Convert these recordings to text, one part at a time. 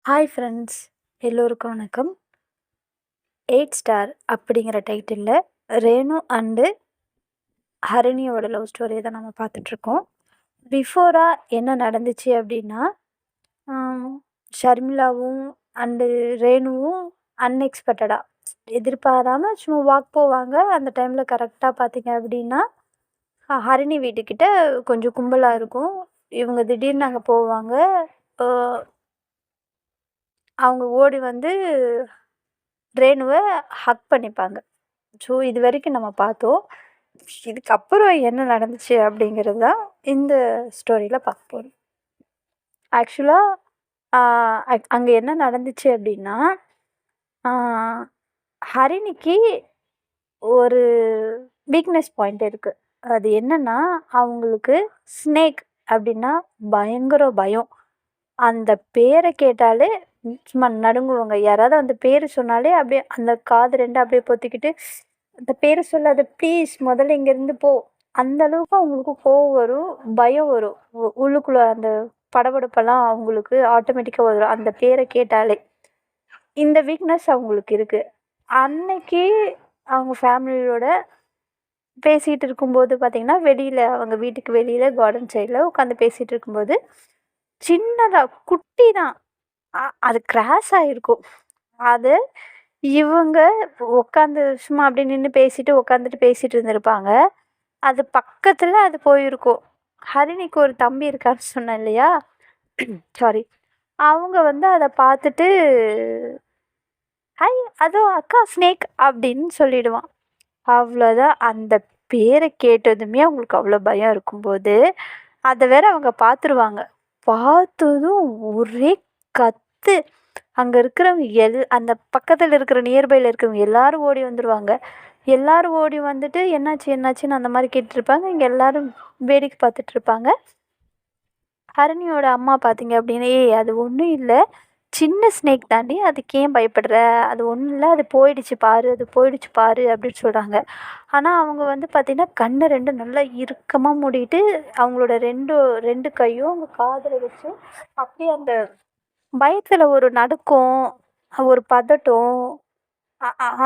Hi friends, எல்லோருக்கும் வணக்கம். 8 star அப்படிங்கிற டைட்டிலில் ரேணு அண்டு ஹரிணியோட லவ் ஸ்டோரியை தான் நம்ம பார்த்துட்ருக்கோம். பிஃபோராக என்ன நடந்துச்சு அப்படின்னா, ஷர்மிளாவும் அண்டு ரேணுவும் அன்எக்ஸ்பெக்டடாக எதிர்பாராமல் சும்மா வாக் போவாங்க. அந்த டைமில் கரெக்டாக பார்த்தீங்க அப்படின்னா ஹரிணி வீட்டுக்கிட்ட கொஞ்சம் கும்பலாக இருக்கும். இவங்க திடீர்னு அங்கே போவாங்க. அவங்க ஓடி வந்து ரேணுவை ஹக் பண்ணிப்பாங்க. ஸோ இது வரைக்கும் நம்ம பார்த்தோம். இதுக்கப்புறம் என்ன நடந்துச்சு அப்படிங்கிறது தான் இந்த ஸ்டோரியில் பார்க்க போகிறோம். ஆக்சுவலாக அங்கே என்ன நடந்துச்சு அப்படின்னா, ஹரிணிக்கு ஒரு வீக்னஸ் பாயிண்ட் இருக்குது. அது என்னென்னா, அவங்களுக்கு ஸ்னேக் அப்படின்னா பயங்கர பயம். அந்த பேரை கேட்டாலே சும்மா நடுங்குவாங்க. யாராவது அந்த பேர் சொன்னாலே அப்படியே அந்த காது 2 அப்படியே பொத்திக்கிட்டு, அந்த பேரை சொல்லாத ப்ளீஸ், முதல்ல இங்கேருந்து போ. அந்த அளவுக்கு அவங்களுக்கு கோவம் வரும், பயம் வரும். உள்ளுக்குள்ளே அந்த படபடப்பெல்லாம் அவங்களுக்கு ஆட்டோமேட்டிக்காக வரும் அந்த பேரை கேட்டாலே. இந்த வீக்னஸ் அவங்களுக்கு இருக்குது. அன்னைக்கு அவங்க ஃபேமிலியோட பேசிகிட்டு இருக்கும்போது பார்த்திங்கன்னா, வெளியில் அவங்க வீட்டுக்கு வெளியில் கார்டன் சைடில் உட்காந்து பேசிகிட்டு இருக்கும்போது, சின்னதாக குட்டி தான், அது கிராஸ் ஆகிருக்கும். அது இவங்க உட்காந்து சும்மா அப்படி நின்று பேசிட்டு உட்காந்துட்டு பேசிகிட்டு இருந்திருப்பாங்க. அது பக்கத்தில் அது போயிருக்கும். ஹரிணிக்கு ஒரு தம்பி இருக்கான்னு சொன்னேன் இல்லையா, சாரி, அவங்க வந்து அதை பார்த்துட்டு ஹை அதோ அக்கா ஸ்னேக் அப்படின்னு சொல்லிடுவான். அவ்வளோதான். அந்த பேரை கேட்டதுமே அவங்களுக்கு அவ்வளோ பயம் இருக்கும்போது அதை வேற அவங்க பார்த்துருவாங்க. பார்த்ததும் ஒரே கத்து. அங்கே இருக்கிறவங்க அந்த பக்கத்தில் இருக்கிற நியர்பையில் இருக்கிறவங்க எல்லாரும் ஓடி வந்துடுவாங்க. எல்லாரும் ஓடி வந்துட்டு என்னாச்சு என்னாச்சுன்னு அந்த மாதிரி கேட்டுருப்பாங்க. இங்கே எல்லாரும் வேடிக்கை பார்த்துட்ருப்பாங்க. ஹரிணியோட அம்மா பார்த்தீங்க அப்படின்னா, அது ஒன்றும் இல்லை, சின்ன ஸ்னேக் தாண்டி, அதுக்கு ஏன் பயப்படுற, அது ஒன்றும் இல்லை, அது போயிடுச்சு பாரு, அது போயிடுச்சு பாரு அப்படின்னு சொல்கிறாங்க. ஆனால் அவங்க வந்து பார்த்திங்கன்னா கண்ணை 2 நல்லா இறுக்கமாக மூடிட்டு அவங்களோட ரெண்டு கையும் அவங்க காதில் வச்சு அப்படியே அந்த பயத்தில் ஒரு நடுக்கம், ஒரு பதட்டம்,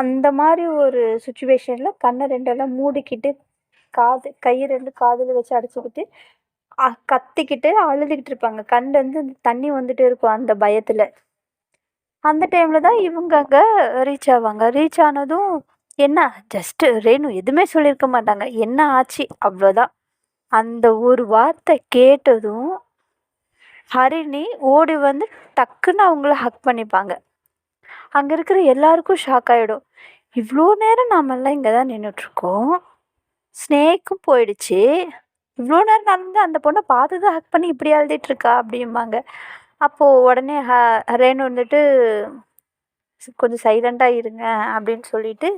அந்த மாதிரி ஒரு சுச்சுவேஷனில் கண்ணை 2 மூடிக்கிட்டு கை 2 காதில் வச்சு அடைச்சிக்கிட்டு கத்திக்கிட்டு அழுதுகிட்டு இருப்பாங்க. கண்லேருந்து தண்ணி வந்துட்டு இருக்கும் அந்த பயத்தில். அந்த டைமில் தான் இவங்க அங்கே ரீச் ஆவாங்க. ரீச் ஆனதும் என்ன, ஜஸ்ட்டு ரேணு எதுவுமே சொல்லியிருக்க மாட்டாங்க, என்ன ஆச்சு அவ்வளோதான். அந்த ஒரு வார்த்தை கேட்டதும் ஹரிணி ஓடி வந்து டக்குன்னு அவங்கள ஹக் பண்ணிப்பாங்க. அங்கே இருக்கிற எல்லாருக்கும் ஷாக் ஆகிடும். இவ்வளோ நேரம் நாமெல்லாம் இங்கே தான் நின்றுட்டுருக்கோம், ஸ்னேக்கும் போயிடுச்சு, இவ்வளோ நேரம் நடந்து அந்த பொண்ணை பார்த்து தான் ஹக் பண்ணி இப்படி அழுதுட்டுருக்கா அப்படிம்பாங்க. அப்போது உடனே ரேணு வந்துட்டு கொஞ்சம் சைலண்ட்டாக இருங்க அப்படின்னு சொல்லிட்டு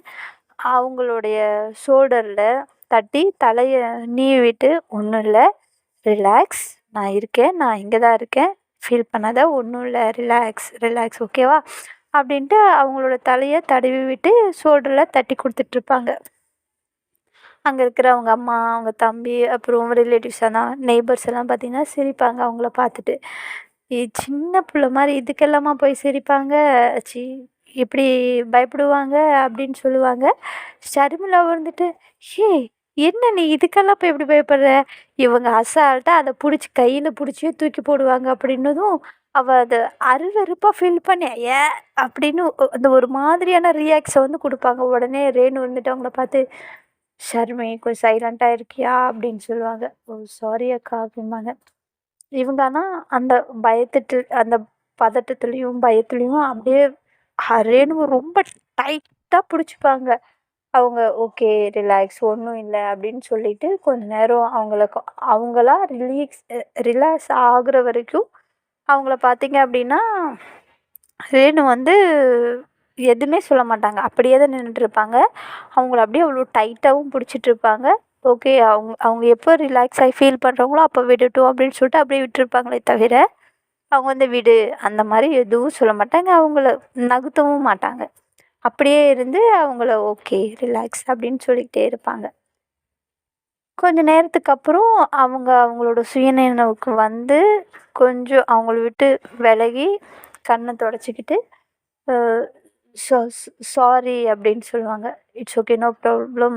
அவங்களுடைய ஷோல்டரில் தட்டி தலையை நீவிட்டு, ஒன்றும் இல்லை, ரிலாக்ஸ், நான் இருக்கேன், நான் இங்கே தான் இருக்கேன், ஃபீல் பண்ணாத, ஒன்றும் இல்லை, ரிலாக்ஸ் ரிலாக்ஸ், ஓகேவா அப்படின்ட்டு அவங்களோட தலையை தடவி விட்டு ஷோல்டரில் தட்டி கொடுத்துட்ருப்பாங்க. அங்கே இருக்கிற அவங்க அம்மா, அவங்க தம்பி, அப்புறம் ரிலேட்டிவ்ஸ் எல்லாம், நெய்பர்ஸ் எல்லாம் பார்த்திங்கன்னா சிரிப்பாங்க அவங்கள பார்த்துட்டு. சின்ன பிள்ளை மாதிரி இதுக்கெல்லாமா போய் சிரிப்பாங்க, சி இப்படி பயப்படுவாங்க அப்படின்னு சொல்லுவாங்க. ஷர்மிளா வந்துட்டு, ஹே என்ன நீ இதுக்கெல்லாம் போய் எப்படி பயப்படுற, இவங்க அசால்ட்டாக அதை பிடிச்சி கையில் பிடிச்சி தூக்கி போடுவாங்க அப்படின்னதும் அவள் அதை அருவருப்பாக ஃபீல் பண்ணி ஏ அப்படின்னு அந்த ஒரு மாதிரியான ரியாக்ஷை வந்து கொடுப்பாங்க. உடனே ரேணு வந்துட்டு அவங்கள பார்த்து, ஷர்மி கொஞ்சம் சைலண்ட்டாக இருக்கியா அப்படின்னு சொல்லுவாங்க. ஓ சாரி அக்கா அப்படிம்பாங்க. இவங்க ஆனால் அந்த அந்த பதட்டத்துலேயும் பயத்துலேயும் அப்படியே ரேணுவை ரொம்ப டைட்டாக பிடிச்சிப்பாங்க. அவங்க ஓகே ரிலாக்ஸ், ஒன்றும் இல்லை அப்படின்னு சொல்லிட்டு கொஞ்ச நேரம் அவங்களா ரிலாக்ஸ் ஆகுற வரைக்கும் அவங்கள பார்த்தீங்க அப்படின்னா ரேணு வந்து எதுவுமே சொல்ல மாட்டாங்க, அப்படியே தான் நின்றுட்டுருப்பாங்க. அவங்கள அப்படியே அவ்வளோ டைட்டாகவும் பிடிச்சிட்ருப்பாங்க. ஓகே, அவங்க எப்போ ரிலாக்ஸ் ஆகி ஃபீல் பண்ணுறாங்களோ அப்போ விடட்டும் அப்படின்னு சொல்லிட்டு அப்படியே விட்டுருப்பாங்களே தவிர அவங்க வந்து விடு அந்த மாதிரி எதுவும் சொல்ல மாட்டாங்க, அவங்கள நகர்த்தவும் மாட்டாங்க. அப்படியே இருந்து அவங்கள ஓகே ரிலாக்ஸ் அப்படின்னு சொல்லிக்கிட்டே இருப்பாங்க. கொஞ்ச நேரத்துக்கு அப்புறம் அவங்களோட சுயநினைவுக்கு வந்து கொஞ்சம் அவங்கள விட்டு விலகி கண்ணை தொடச்சிக்கிட்டு ஸோ சாரி அப்படின்னு சொல்லுவாங்க. It's okay, no problem.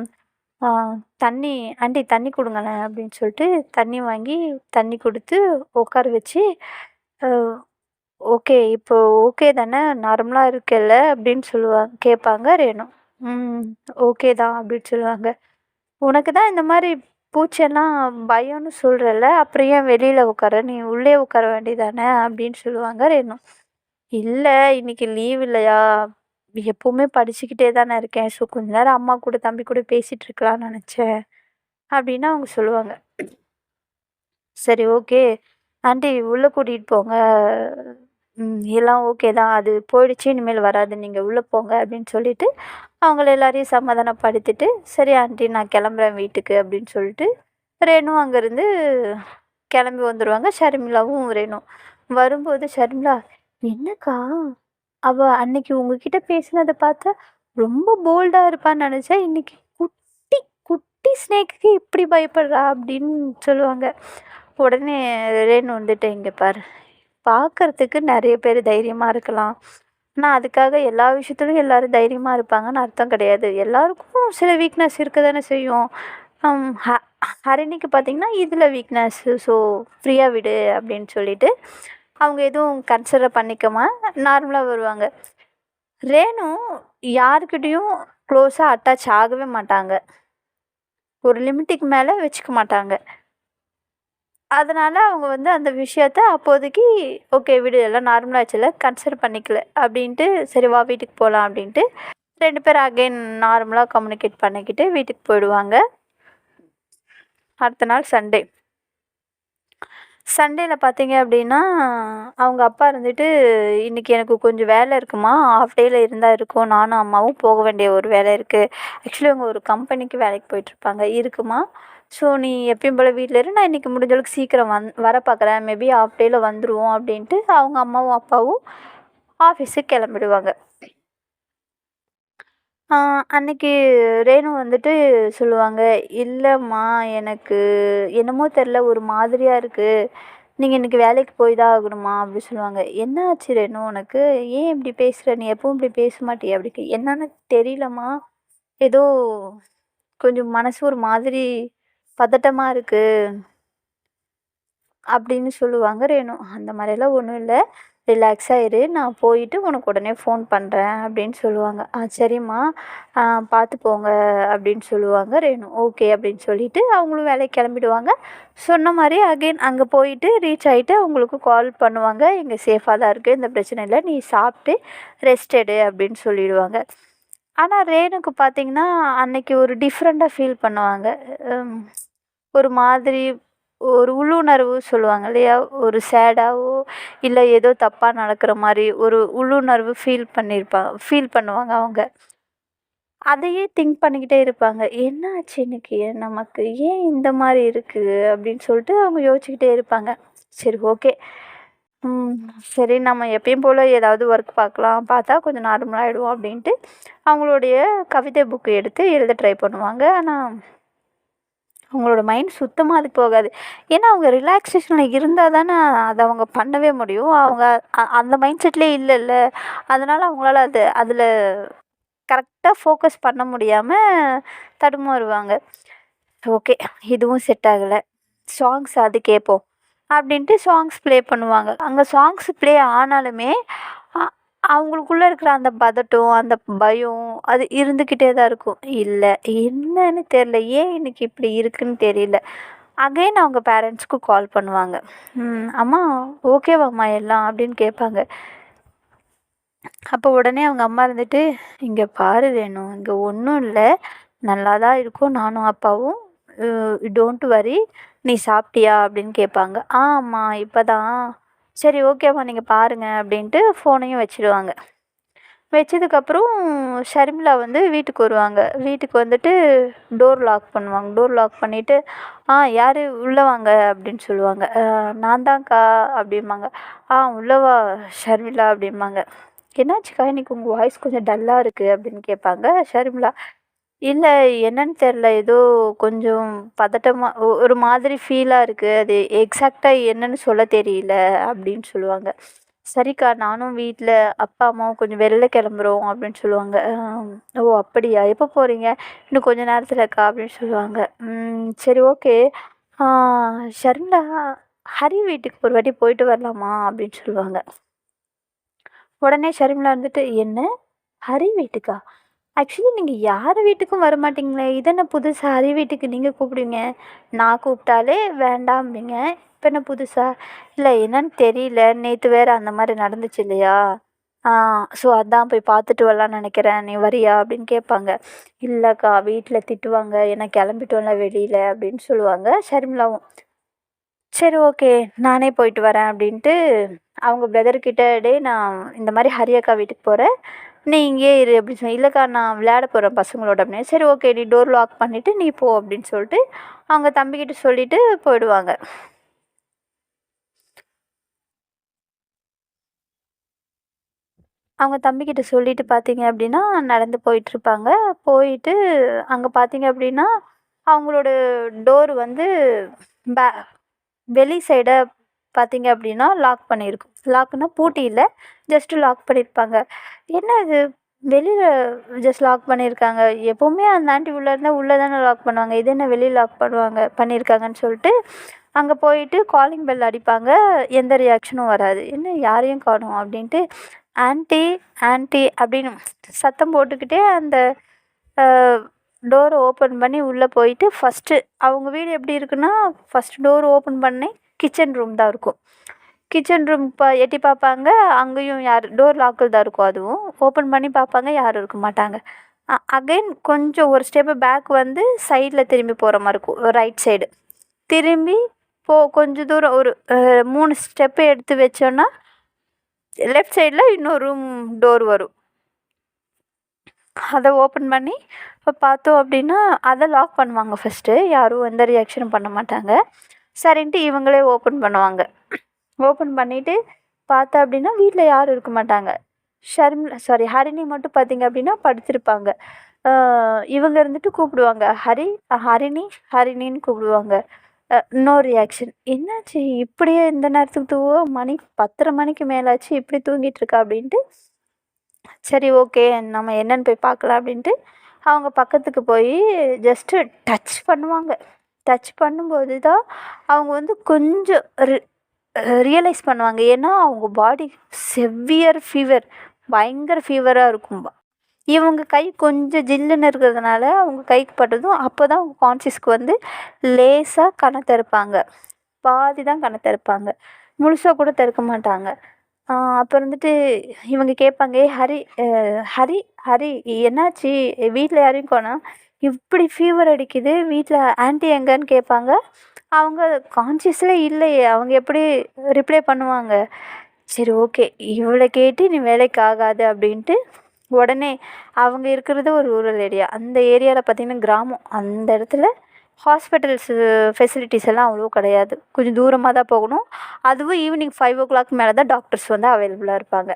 தண்ணி ஆண்டி தண்ணி கொடுங்களேன் அப்படின்னு சொல்லிட்டு தண்ணி வாங்கி தண்ணி கொடுத்து உட்கார வச்சு, ஓகே இப்போ ஓகே தானே, நார்மலாக இருக்கல்ல அப்படின்னு கேட்பாங்க ரேணு. ம் ஓகே தான் அப்படின்னு சொல்லுவாங்க. உனக்கு தான் இந்த மாதிரி பூச்செல்லாம் பயம்னு சொல்கிறல்ல, அப்புறம் ஏன் வெளியில் உட்கார, நீ உள்ளே உட்கார வேண்டியதானே அப்படின்னு சொல்லுவாங்க ரேணு. இல்லை இன்னைக்கு லீவ் இல்லையா, எப்போவுமே படிச்சுக்கிட்டே தானே இருக்கேன், ஸோ கொஞ்ச நேரம் அம்மா கூட தம்பி கூட பேசிகிட்டு இருக்கலாம்னு நினச்சேன் அப்படின்னு அவங்க சொல்லுவாங்க. சரி ஓகே ஆண்டி உள்ளே கூட்டிகிட்டு போங்க, எல்லாம் ஓகே தான், அது போயிடுச்சு இனிமேல் வராது, நீங்கள் உள்ளே போங்க அப்படின்னு சொல்லிட்டு அவங்கள எல்லாரையும் சமாதானப்படுத்திட்டு, சரி ஆண்டி நான் கிளம்புறேன் வீட்டுக்கு அப்படின்னு சொல்லிட்டு ரேணு அங்கேருந்து கிளம்பி வந்துடுவாங்க. ஷர்மிளாவும் ரேணு வரும்போது, ஷர்மிளா என்னக்கா அவள் அன்னைக்கு உங்ககிட்ட பேசினதை பார்த்தா ரொம்ப போல்டாக இருப்பான்னு நினச்சேன், இன்னைக்கு குட்டி குட்டி ஸ்னேக்கு இப்படி பயப்படுறா அப்படின்னு சொல்லுவாங்க. உடனே ரேணு வந்துட்டு, இங்கே பாரு, பார்க்கறதுக்கு நிறைய பேர் தைரியமாக இருக்கலாம், ஆனால் அதுக்காக எல்லா விஷயத்துலையும் எல்லோரும் தைரியமாக இருப்பாங்கன்னு அர்த்தம் கிடையாது. எல்லாருக்கும் சில வீக்னஸ் இருக்க தானே செய்யும். ஹரிணிக்கு பார்த்திங்கன்னா இதில் வீக்னஸ்ஸு, ஸோ ஃப்ரீயாக விடு அப்படின்னு சொல்லிட்டு அவங்க எதுவும் கன்சிடர் பண்ணிக்காம நார்மலாக வருவாங்க. ரேணு யாருக்கிட்டேயும் க்ளோஸாக அட்டாச் ஆகவே மாட்டாங்க, ஒரு லிமிட்டுக்கு மேலே வச்சுக்க மாட்டாங்க. அதனால் அவங்க வந்து அந்த விஷயத்த அப்போதைக்கு ஓகே விடு, எல்லாம் நார்மலாகிடுச்சுல, கன்சிடர் பண்ணிக்கல அப்படின்ட்டு, சரி வா வீட்டுக்கு போகலாம் அப்படின்ட்டு 2 பேர் அகைன் நார்மலாக கம்யூனிகேட் பண்ணிக்கிட்டு வீட்டுக்கு போயிடுவாங்க. அடுத்த நாள் சண்டேயில் பார்த்தீங்க அப்படின்னா அவங்க அப்பா இருந்துட்டு, இன்றைக்கி எனக்கு கொஞ்சம் வேலை இருக்குமா, ஆஃப் டேயில் இருந்தால் இருக்கும், நானும் அம்மாவும் போக வேண்டிய ஒரு வேலை இருக்குது, ஆக்சுவலி அவங்க ஒரு கம்பெனிக்கு வேலைக்கு போயிட்டுருப்பாங்க, இருக்குமா, ஸோ நீ எப்பயும் போல் வீட்டில் இரு, நான் இன்றைக்கி முடிஞ்ச அளவுக்கு சீக்கிரம் வர பார்க்குறேன், மேபி ஆஃப் டேயில் வந்துடுவோம் அப்படின்ட்டு அவங்க அம்மாவும் அப்பாவும் ஆஃபீஸுக்கு கிளம்பிடுவாங்க. அன்னைக்கு ரேணு வந்துட்டு சொல்லுவாங்க, இல்லைம்மா எனக்கு என்னமோ தெரில, ஒரு மாதிரியாக இருக்குது, நீங்கள் இன்றைக்கி வேலைக்கு போய் தான் ஆகணுமா அப்படி சொல்லுவாங்க. என்ன ஆச்சு ரேணு உனக்கு, ஏன் இப்படி பேசுகிற, நீ எப்பவும் இப்படி பேச மாட்டியா அப்படி, என்னன்னு தெரியலம்மா, ஏதோ கொஞ்சம் மனசு ஒரு மாதிரி பதட்டமாக இருக்குது அப்படின்னு சொல்லுவாங்க ரேணு. அந்த மாதிரியெல்லாம் ஒன்றும் இல்லை, ரிலாக்ஸாக இரு, நான் போயிட்டு உனக்கு உடனே ஃபோன் பண்ணுறேன் அப்படின்னு சொல்லுவாங்க. சரிம்மா பார்த்து போங்க அப்படின்னு சொல்லுவாங்க ரேணு. ஓகே அப்படின்னு சொல்லிவிட்டு அவங்களும் வேலைக்கு கிளம்பிடுவாங்க. சொன்ன மாதிரி அகெயின் அங்கே போயிட்டு ரீச் ஆகிட்டு அவங்களுக்கு கால் பண்ணுவாங்க, இங்கே சேஃபாக தான் இருக்குது, இந்த பிரச்சனை இல்லை, நீ சாப்பிட்டு ரெஸ்ட் எடு அப்படின்னு சொல்லிடுவாங்க. ஆனால் ரேணுக்கு பார்த்திங்கன்னா அன்னைக்கு ஒரு டிஃப்ரெண்ட்டாக ஃபீல் பண்ணுவாங்க. ஒரு மாதிரி ஒரு உள்ளுணர்வு சொல்லுவாங்க இல்லையா, ஒரு சேடாகவோ இல்லை ஏதோ தப்பாக நடக்கிற மாதிரி ஒரு உள்ளுணர்வு ஃபீல் பண்ணுவாங்க அவங்க. அதையே திங்க் பண்ணிக்கிட்டே இருப்பாங்க, என்ன ஆச்சு இன்னைக்கு நமக்கு, ஏன் இந்த மாதிரி இருக்குது அப்படின்னு சொல்லிட்டு அவங்க யோசிச்சுக்கிட்டே இருப்பாங்க. சரி ஓகே, சரி நம்ம எப்பயும் போல் ஏதாவது ஒர்க் பார்க்கலாம், பார்த்தா கொஞ்சம் நார்மலாகிடுவோம் அப்படின்ட்டு அவங்களுடைய கவிதை புக்கு எடுத்து எழுத ட்ரை பண்ணுவாங்க. ஆனால் அவங்களோட மைண்ட் சுத்தமாக அதுக்கு போகாது. ஏன்னா அவங்க ரிலாக்ஸேஷனில் இருந்தால் தானே அதை அவங்க பண்ணவே முடியும். அவங்க அந்த மைண்ட் செட்லேயே இல்லைல்ல, அதனால் அவங்களால அதில் கரெக்டாக ஃபோக்கஸ் பண்ண முடியாமல் தடுமாறுவாங்க. ஓகே இதுவும் செட் ஆகலை, சாங்ஸ் அது கேட்போம் அப்படின்ட்டு சாங்ஸ் ப்ளே பண்ணுவாங்க. அங்கே சாங்ஸ் ப்ளே ஆனாலுமே அவங்களுக்குள்ளே இருக்கிற அந்த பதட்டம், அந்த பயம் அது இருந்துக்கிட்டே தான் இருக்கும். இல்லை என்னன்னு தெரில, ஏன் இன்றைக்கி இப்படி இருக்குதுன்னு தெரியல. அகைன் அவங்க பேரண்ட்ஸ்க்கு கால் பண்ணுவாங்க. அம்மா ஓகேவாம்மா எல்லாம் அப்படின்னு கேட்பாங்க. அப்போ உடனே அவங்க அம்மா இருந்துட்டு, இங்கே பாரு வேணும், இங்கே ஒன்றும் இல்லை, நல்லா தான் இருக்கும், நானும் அப்பாவும், டோன்ட் வரி, நீ சாப்பிட்டியா அப்படின்னு கேட்பாங்க. அம்மா இப்போ தான், சரி ஓகேம்மா நீங்கள் பாருங்கள் அப்படின்ட்டு ஃபோனையும் வச்சுடுவாங்க. வச்சதுக்கப்புறம் ஷர்மிளா வந்து வீட்டுக்கு வருவாங்க. வீட்டுக்கு வந்துட்டு டோர் லாக் பண்ணுவாங்க. டோர் லாக் பண்ணிவிட்டு, யார் உள்ளே வாங்க அப்படின்னு சொல்லுவாங்க. நான் தான்க்கா அப்படிம்பாங்க. உள்ளே வா ஷர்மிளா அப்படிம்பாங்க. என்னாச்சுக்கா இன்றைக்கி உங்கள் வாய்ஸ் கொஞ்சம் டல்லாக இருக்குது அப்படின்னு கேட்பாங்க ஷர்மிளா. இல்லை என்னன்னு தெரில, ஏதோ கொஞ்சம் பதட்டமாக ஒரு மாதிரி ஃபீலாக இருக்குது, அது எக்ஸாக்டாக என்னன்னு சொல்ல தெரியல அப்படின்னு சொல்லுவாங்க. சரிக்கா நானும் வீட்டில் அப்பா அம்மாவும் கொஞ்சம் வெளில கிளம்புறோம் அப்படின்னு சொல்லுவாங்க. ஓ அப்படியா எப்போ போகிறீங்க? இன்னும் கொஞ்ச நேரத்திலக்கா அப்படின்னு சொல்லுவாங்க. சரி ஓகே. ஆ, ஷர்மிளா, ஹரி வீட்டுக்கு ஒரு வாட்டி போயிட்டு வரலாமா அப்படின்னு சொல்லுவாங்க. உடனே ஷர்மிளா வந்துட்டு என்ன ஹரி வீட்டுக்கா? ஆக்சுவலி நீங்கள் யார் வீட்டுக்கும் வரமாட்டீங்களே, இது என்ன புதுசா ஹரி வீட்டுக்கு நீங்கள் கூப்பிடுவீங்க? நான் கூப்பிட்டாலே வேண்டாம்பீங்க, இப்போ என்ன புதுசா? இல்லை என்னன்னு தெரியல, நேற்று வேறு அந்த மாதிரி நடந்துச்சு இல்லையா? ஆ, ஸோ அதான் போய் பார்த்துட்டு வரலான்னு நினைக்கிறேன், நீ வரியா அப்படின்னு கேட்பாங்க. இல்லைக்கா வீட்டில் திட்டுவாங்க, ஏன்னா கிளம்பிட்டோம்ல வெளியில் அப்படின்னு சொல்லுவாங்க ஷர்மிளாவும். சரி ஓகே நானே போயிட்டு வரேன் அப்படின்ட்டு அவங்க பிரதர்கிட்ட டே நான் இந்த மாதிரி ஹரி அக்கா வீட்டுக்கு போகிறேன், நீ இங்கேயே இரு அப்படின்னு சொல்லி. இல்லைக்கா நான் விளையாட போகிறேன் பசங்களோட அப்படின்னு. சரி ஓகே நீ டோர் லாக் பண்ணிவிட்டு நீ போ அப்படின்னு சொல்லிட்டு அவங்க தம்பிக்கிட்ட சொல்லிவிட்டு போயிடுவாங்க. அவங்க தம்பிக்கிட்ட சொல்லிட்டு பார்த்தீங்க அப்படின்னா நடந்து போயிட்டுருப்பாங்க. போயிட்டு அங்கே பார்த்தீங்க அப்படின்னா அவங்களோட டோர் வந்து பே வெளி சைடை பார்த்தீங்க அப்படின்னா லாக் பண்ணியிருக்கும். லாக்னா பூட்டி இல்லை, ஜஸ்ட்டு லாக் பண்ணியிருப்பாங்க. என்ன இது வெளியில் ஜஸ்ட் லாக் பண்ணியிருக்காங்க, எப்போவுமே அந்த ஆண்டி உள்ளே இருந்தால் உள்ளே தானே லாக் பண்ணுவாங்க, இது என்ன வெளியே லாக் பண்ணியிருக்காங்கன்னு சொல்லிட்டு அங்கே போயிட்டு காலிங் பெல் அடிப்பாங்க. எந்த ரியாக்ஷனும் வராது. என்ன யாரையும் காணோம் அப்படின்ட்டு ஆன்ட்டி ஆன்ட்டி அப்படின்னு சத்தம் போட்டுக்கிட்டே அந்த டோரை ஓப்பன் பண்ணி உள்ளே போயிட்டு ஃபஸ்ட்டு அவங்க வீடு எப்படி இருக்குன்னா, ஃபஸ்ட்டு டோர் ஓப்பன் பண்ணி கிச்சன் ரூம் தான் இருக்கும். கிச்சன் ரூம் எட்டி பார்ப்பாங்க, அங்கேயும் யார் டோர் லாக்கில் தான் இருக்கும். அதுவும் ஓப்பன் பண்ணி பார்ப்பாங்க, யாரும் இருக்க மாட்டாங்க. அகைன் கொஞ்சம் ஒரு ஸ்டெப்பு பேக் வந்து சைடில் திரும்பி போகிற மாதிரி இருக்கும், ரைட் சைடு திரும்பி கொஞ்சம் தூரம் ஒரு 3 ஸ்டெப்பு எடுத்து வச்சோன்னா லெஃப்ட் சைடில் இன்னொரு ரூம் டோர் வரும். அதை ஓப்பன் பண்ணி இப்போ பார்த்தோம் அப்படின்னா அதை லாக் பண்ணுவாங்க ஃபஸ்ட்டு, யாரும் எந்த ரியாக்ஷனும் பண்ண மாட்டாங்க. சரின்ட்டு இவங்களே ஓப்பன் பண்ணுவாங்க. ஓப்பன் பண்ணிவிட்டு பார்த்தா அப்படின்னா வீட்டில் யாரும் இருக்க மாட்டாங்க. ஹரிணி மட்டும் பார்த்திங்க அப்படின்னா படுத்திருப்பாங்க. இவங்க இருந்துட்டு கூப்பிடுவாங்க ஹரி, ஹரிணி, ஹரிணின்னு கூப்பிடுவாங்க. No reaction. என்னாச்சு இப்படியே இந்த நேரத்துக்கு மணி 10:30 மணிக்கு மேலாச்சு இப்படி தூங்கிட்டு இருக்கா அப்படின்ட்டு, சரி ஓகே நம்ம என்னன்னு போய் பார்க்கலாம் அப்படின்ட்டு அவங்க பக்கத்துக்கு போய் ஜஸ்ட்டு டச் பண்ணுவாங்க. டச் பண்ணும்போது தான் அவங்க வந்து கொஞ்சம் ரியலைஸ் பண்ணுவாங்க. ஏன்னா அவங்க பாடி செவ்வியர் ஃபீவர், பயங்கர ஃபீவராக இருக்கும். இவங்க கை கொஞ்சம் ஜில்லுன்னு இருக்கிறதுனால அவங்க கைக்கு பட்டதும் அப்போ தான் அவங்க கான்சியஸ்க்கு வந்து லேசாக கண்ணை திறப்பாங்க. பாதி தான் கண்ணை திறப்பாங்க, முழுசாக கூட திறக்க மாட்டாங்க. அப்போ இருந்துட்டு இவங்க கேட்பாங்க, ஏ ஹரி, ஹரி ஹரி என்னாச்சு வீட்டில் யாரையும் காணோம், இப்படி ஃபீவர் அடிக்குது, வீட்டில் ஆன்ட்டி எங்கன்னு கேட்பாங்க. அவங்க கான்சியஸில் இல்லையே, அவங்க எப்படி ரிப்ளை பண்ணுவாங்க? சரி ஓகே இவளை கேட்டு நீ வேலைக்கு ஆகாது அப்படின்ட்டு உடனே அவங்க இருக்கிறது ஒரு ரூரல் ஏரியா. அந்த ஏரியாவில் பார்த்திங்கன்னா கிராமம். அந்த இடத்துல ஹாஸ்பிட்டல்ஸு ஃபெசிலிட்டிஸ் எல்லாம் அவ்வளோ கிடையாது, கொஞ்சம் தூரமாக தான் போகணும். அதுவும் ஈவினிங் 5 o'clock மேலே தான் டாக்டர்ஸ் வந்து அவைலபிளாக இருப்பாங்க.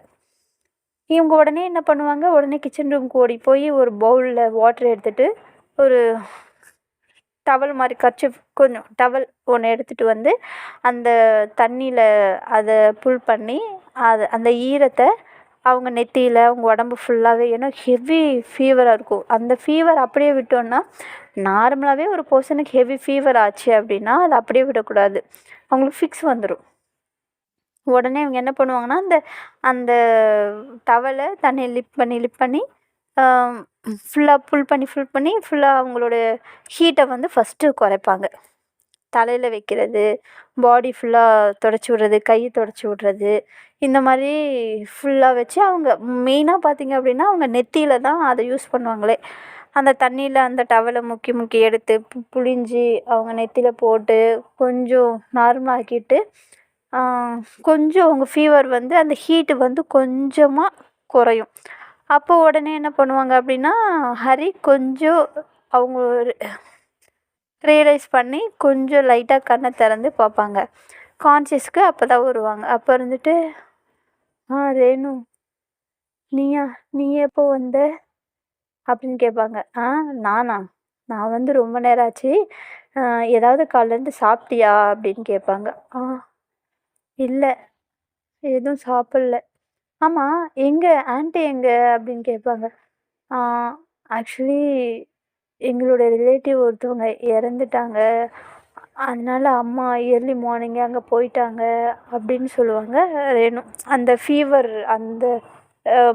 இவங்க உடனே என்ன பண்ணுவாங்க, உடனே கிச்சன் ரூம்க்கு ஓடி போய் ஒரு பவுலில் வாட்டர் எடுத்துகிட்டு ஒரு டவல் மாதிரி கர்ச்சீஃப் கொஞ்சம் டவல் ஒன்று எடுத்துகிட்டு வந்து அந்த தண்ணியில் அதை புல் பண்ணி அந்த ஈரத்தை அவங்க நெத்தியில் அவங்க உடம்பு ஃபுல்லாகவே, ஏன்னா ஹெவி ஃபீவராக இருக்கும். அந்த ஃபீவர் அப்படியே விட்டோன்னா, நார்மலாகவே ஒரு பர்சனுக்கு ஹெவி ஃபீவர் ஆச்சு அப்படின்னா அதை அப்படியே விடக்கூடாது, அவங்களுக்கு ஃபிக்ஸ் வந்துடும். உடனே இவங்க என்ன பண்ணுவாங்கன்னா அந்த அந்த டவலை தண்ணியை லிப் பண்ணி ஃபுல்லாக ஃபுல் பண்ணி ஃபுல்லாக அவங்களோட ஹீட்டை வந்து ஃபஸ்ட்டு குறைப்பாங்க. தலையில் வைக்கிறது, பாடி ஃபுல்லாக தொடச்சி விட்றது, கையை தொடச்சி விட்றது, இந்த மாதிரி ஃபுல்லாக வச்சு அவங்க மெயினாக பார்த்திங்க அப்படின்னா அவங்க நெத்தியில் தான் அதை யூஸ் பண்ணுவாங்களே. அந்த தண்ணியில் அந்த டவலை முக்கி எடுத்து புழிஞ்சி அவங்க நெத்தியில் போட்டு கொஞ்சம் நார்மல் ஆக்கிட்டு கொஞ்சம் அவங்க ஃபீவர் வந்து அந்த ஹீட்டு வந்து கொஞ்சமாக குறையும். அப்போ உடனே என்ன பண்ணுவாங்க அப்படின்னா ஹரி கொஞ்சம் அவங்க ரியலைஸ் பண்ணி கொஞ்சம் லைட்டாக கண்ணை திறந்து பார்ப்பாங்க. கான்சியஸ்க்கு அப்போ தான் வருவாங்க. அப்போ இருந்துட்டு ரேணு நீ எப்போ வந்த அப்படின்னு கேட்பாங்க. நானா, நான் வந்து ரொம்ப நேரம் ஆச்சு, ஏதாவது காலைலேருந்து சாப்பிட்டியா அப்படின்னு கேட்பாங்க. இல்லை எதுவும் சாப்பிடல. ஆமா, எங்க ஆன்டி எங்க? அப்படின்னு கேட்பாங்க. ஆ ஆக்சுவலி எங்களோட ரிலேட்டிவ் ஒருத்தவங்க இறந்துட்டாங்க. அதனால அம்மா இயர்லி மார்னிங்கே அங்கே போயிட்டாங்க அப்படின்னு சொல்லுவாங்க ரேணு. அந்த ஃபீவர் அந்த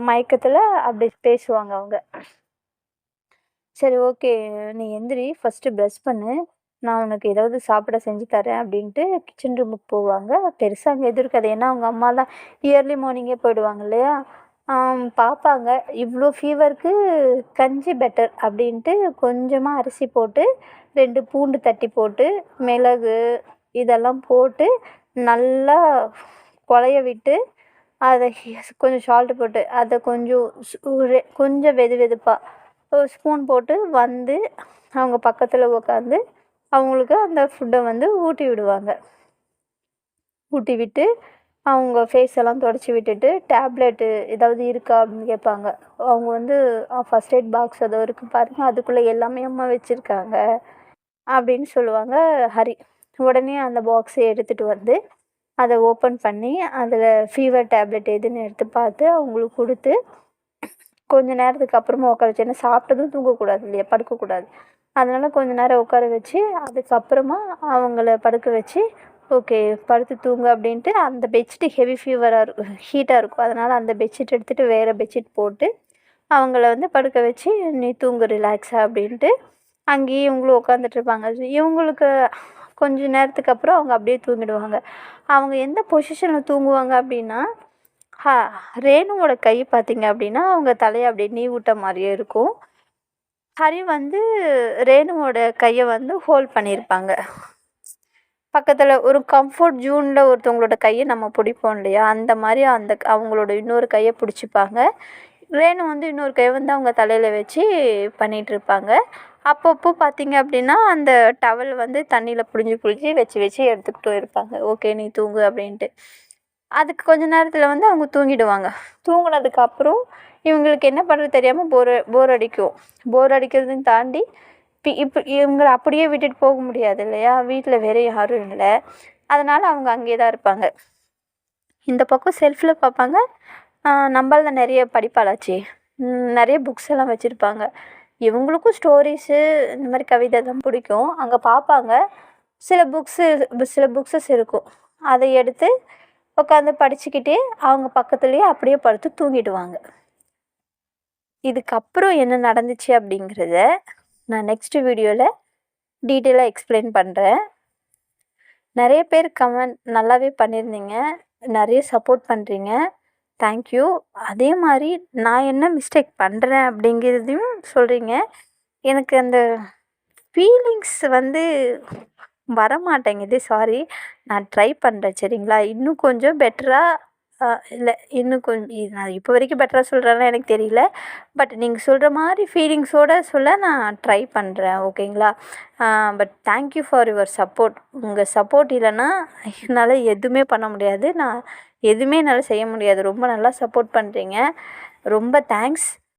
மயக்கத்தில் அப்படி பேசுவாங்க அவங்க. சரி ஓகே, நீ எந்திரி ஃபஸ்ட்டு ப்ரஷ் பண்ணு, நான் உனக்கு ஏதாவது சாப்பிட செஞ்சு தரேன் அப்படின்ட்டு கிச்சன் ரூமுக்கு போவாங்க. பெருசாக அங்கே எதுவும் இருக்காது. ஏன்னா அவங்க அம்மாலாம் இயர்லி மார்னிங்கே போயிடுவாங்க இல்லையா? பார்ப்பாங்க. இவ்வளோ ஃபீவருக்கு கஞ்சி பெட்டர் அப்படின்ட்டு கொஞ்சமாக அரிசி போட்டு 2 பூண்டு தட்டி போட்டு மிளகு இதெல்லாம் போட்டு நல்லா கொழைய விட்டு அதை கொஞ்சம் சால்ட்டு போட்டு அதை கொஞ்சம் கொஞ்சம் வெது வெதுப்பாக ஒரு ஸ்பூன் போட்டு வந்து அவங்க பக்கத்தில் உட்காந்து அவங்களுக்கு அந்த ஃபுட்டை வந்து ஊட்டி விடுவாங்க. ஊட்டி விட்டு அவங்க ஃபேஸ் எல்லாம் தொடச்சி விட்டுட்டு டேப்லெட்டு ஏதாவது இருக்கா அப்படின்னு கேட்பாங்க. அவங்க வந்து ஃபஸ்ட் எய்ட் பாக்ஸ் ஏதோ இருக்குது பாருங்கள், அதுக்குள்ளே எல்லாமே அம்மா வச்சுருக்காங்க அப்படின்னு சொல்லுவாங்க ஹரி. உடனே அந்த பாக்ஸை எடுத்துகிட்டு வந்து அதை ஓப்பன் பண்ணி அதில் ஃபீவர் டேப்லெட் எதுன்னு எடுத்து பார்த்து அவங்களுக்கு கொடுத்து கொஞ்ச நேரத்துக்கு அப்புறமா உட்கார வச்சு, ஏன்னா சாப்பிட்டதும் தூங்கக்கூடாது இல்லையா, படுக்கக்கூடாது. அதனால் கொஞ்ச நேரம் உட்கார வச்சு அதுக்கப்புறமா அவங்கள படுக்க வச்சு ஓகே படுத்து தூங்கு அப்படின்ட்டு அந்த பெட்ஷீட்டு ஹெவி ஃபீவராக ஹீட்டாக இருக்கும். அதனால் அந்த பெட்ஷீட் எடுத்துகிட்டு வேறு பெட்ஷீட் போட்டு அவங்கள வந்து படுக்க வச்சு நீ தூங்கு ரிலாக்ஸாக அப்படின்ட்டு அங்கேயே இவங்களும் உட்காந்துட்ருப்பாங்க. இவங்களுக்கு கொஞ்ச நேரத்துக்கு அப்புறம் அவங்க அப்படியே தூங்கிடுவாங்க. அவங்க எந்த பொசிஷனில் தூங்குவாங்க அப்படின்னா, ரேணுவோட கை பார்த்திங்க அப்படின்னா அவங்க தலையை அப்படியே நீ விட்ட மாதிரியே இருக்கும். ஹரி வந்து ரேணுவோட கையை வந்து ஹோல்ட் பண்ணியிருப்பாங்க. பக்கத்தில் ஒரு கம்ஃபர்ட் ஜூனில் ஒருத்தவங்களோட கையை நம்ம பிடிப்போம் இல்லையா, அந்த மாதிரி அந்த அவங்களோட இன்னொரு கையை பிடிச்சிப்பாங்க. ரேணு வந்து இன்னொரு கையை வந்து அவங்க தலையில் வச்சு பண்ணிகிட்ருப்பாங்க. அப்பப்போ பார்த்திங்க அப்படின்னா அந்த டவல் வந்து தண்ணியில் புழிஞ்சு வச்சு எடுத்துக்கிட்டும் இருப்பாங்க. ஓகே நீ தூங்கு அப்படின்ட்டு. அதுக்கு கொஞ்ச நேரத்தில் வந்து அவங்க தூங்கிடுவாங்க. தூங்கினதுக்கப்புறம் இவங்களுக்கு என்ன பண்ணுறது தெரியாமல் போர் அடிக்கும். போர் அடிக்கிறதையும் தாண்டி இப்போ இவங்கள அப்படியே விட்டுட்டு போக முடியாது இல்லையா, வீட்டில் வேறு யாரும் இல்லை. அதனால் அவங்க அங்கே தான் இருப்பாங்க. இந்த பக்கம் செல்ஃபில் பார்ப்பாங்க. நம்மள நிறைய படிப்பாளாச்சு, நிறைய புக்ஸ் எல்லாம் வச்சுருப்பாங்க. இவங்களுக்கும் ஸ்டோரிஸு இந்த மாதிரி கவிதை தான் பிடிக்கும். அங்கே பார்ப்பாங்க. சில புக்ஸஸ் இருக்கும். அதை எடுத்து உட்காந்து படிச்சுக்கிட்டே அவங்க பக்கத்துலேயே அப்படியே படுத்து தூங்கிடுவாங்க. இதுக்கப்புறம் என்ன நடந்துச்சு அப்படிங்கிறத நான் நெக்ஸ்ட்டு வீடியோவில் டீட்டெயிலாக எக்ஸ்பிளைன் பண்ணுறேன். நிறைய பேர் கமெண்ட் நல்லாவே பண்ணியிருந்தீங்க, நிறைய சப்போர்ட் பண்ணுறீங்க, தேங்க்யூ. அதே மாதிரி நான் என்ன மிஸ்டேக் பண்ணுறேன் அப்படிங்கிறதையும் சொல்கிறீங்க. எனக்கு அந்த ஃபீலிங்ஸ் வந்து வரமாட்டேங்குது, சாரி. நான் ட்ரை பண்ணுறேன் சரிங்களா. இன்னும் கொஞ்சம் பெட்டராக இல்லை இன்னும் கொஞ்சம் நான் இப்போ வரைக்கும் பெட்டராக சொல்கிறேன்னா எனக்கு தெரியல. பட் நீங்கள் சொல்கிற மாதிரி ஃபீலிங்ஸோடு சொல்ல நான் ட்ரை பண்ணுறேன் ஓகேங்களா. But thank you for your support. உங்கள் சப்போர்ட் இல்லைன்னா என்னால் எதுவுமே பண்ண முடியாது. நான் எதுவுமே என்னால் செய்ய முடியாது. ரொம்ப நல்லா சப்போர்ட் பண்ணுறீங்க, ரொம்ப தேங்க்ஸ்.